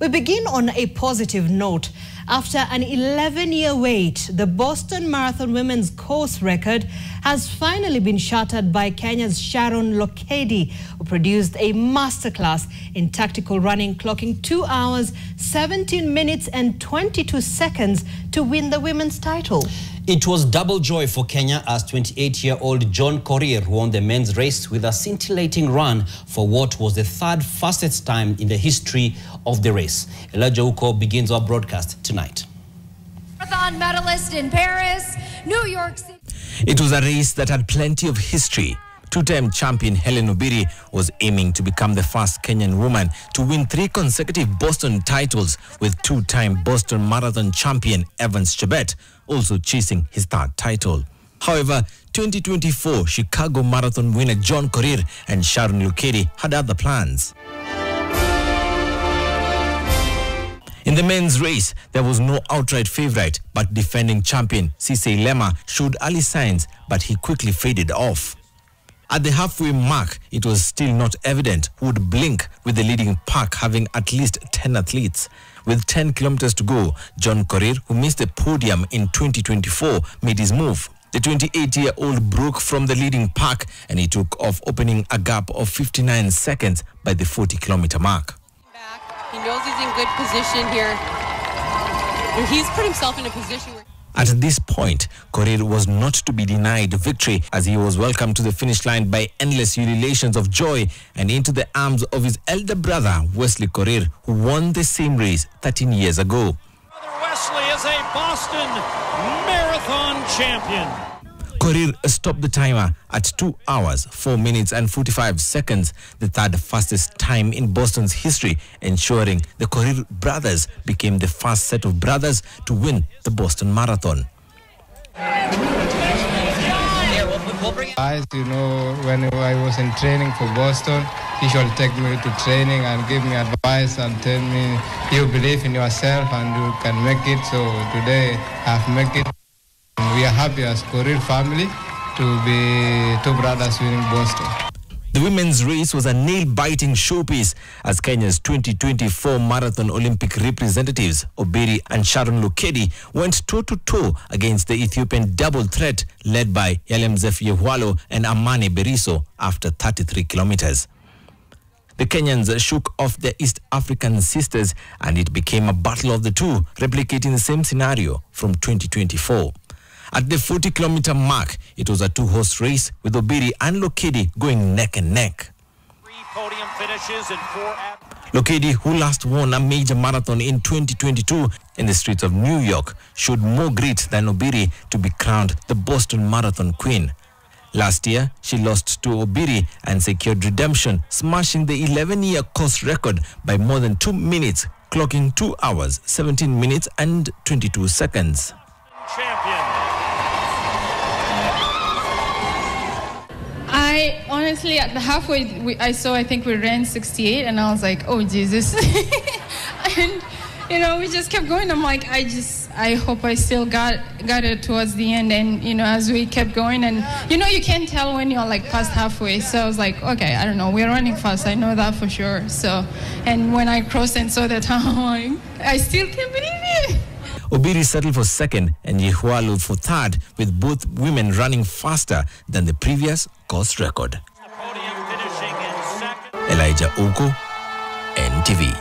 We begin on a positive note. After an 11-year wait, the Boston Marathon women's course record has finally been shattered by Kenya's Sharon Lokedi, who produced a masterclass in tactical running, clocking 2 hours, 17 minutes and 22 seconds to win the women's title. It was double joy for Kenya as 28-year-old Korir won the men's race with a scintillating run for what was the third fastest time in the history of the race. Elijah Uko begins our broadcast tonight. Marathon medalist in Paris, New York City. It was a race that had plenty of history. Two-time champion Hellen Obiri was aiming to become the first Kenyan woman to win 3 consecutive Boston titles, with two-time Boston Marathon champion Evans Chebet also chasing his third title. However, 2024 Chicago Marathon winner Korir and Sharon Lokedi had other plans. In the men's race, there was no outright favourite, but defending champion Cisse Lema showed early signs, but he quickly faded off. At the halfway mark, it was still not evident who would blink, with the leading pack having at least 10 athletes. With 10 kilometers to go, Korir, who missed the podium in 2024, made his move. The 28-year-old broke from the leading pack and he took off, opening a gap of 59 seconds by the 40-kilometer mark. He knows he's in good position here. He's put himself in a position where... At this point, Korir was not to be denied victory, as he was welcomed to the finish line by endless ululations of joy and into the arms of his elder brother, Wesley Korir, who won the same race 13 years ago. Brother Wesley is a Boston Marathon champion. Korir stopped the timer at 2 hours, 4 minutes and 45 seconds, the third fastest time in Boston's history, ensuring the Korir brothers became the first set of brothers to win the Boston Marathon. You know, when I was in training for Boston, he should take me to training and give me advice and tell me, you believe in yourself and you can make it. So today I've made it. We are happy as Korir family to be 2 brothers winning Boston. The women's race was a nail-biting showpiece as Kenya's 2024 Marathon Olympic representatives, Obiri and Sharon Lokedi, went toe-to-toe against the Ethiopian double threat led by Yalemzef Yehwalo and Amane Beriso after 33 kilometers. The Kenyans shook off their East African sisters and it became a battle of the two, replicating the same scenario from 2024. At the 40-kilometer mark, it was a 2-horse race with Obiri and Lokedi going neck and neck. 3 podium finishes and 4... Lokedi, who last won a major marathon in 2022 in the streets of New York, showed more grit than Obiri to be crowned the Boston Marathon Queen. Last year, she lost to Obiri and secured redemption, smashing the 11-year course record by more than 2 minutes, clocking 2 hours, 17 minutes and 22 seconds. Champion. I honestly, at the halfway, I think we ran 68, and I was like, oh, Jesus. And, you know, we just kept going. I'm like, I hope I still got it towards the end. And, you know, as we kept going, and, you know, you can't tell when you're, like, past halfway. So I was like, okay, I don't know. We're running fast. I know that for sure. So, and when I crossed and saw the time, I'm like, I still can't believe it. Obiri settled for second and Yehwalo for third, with both women running faster than the previous course record. Podium finishing in second. Elijah Uko, NTV.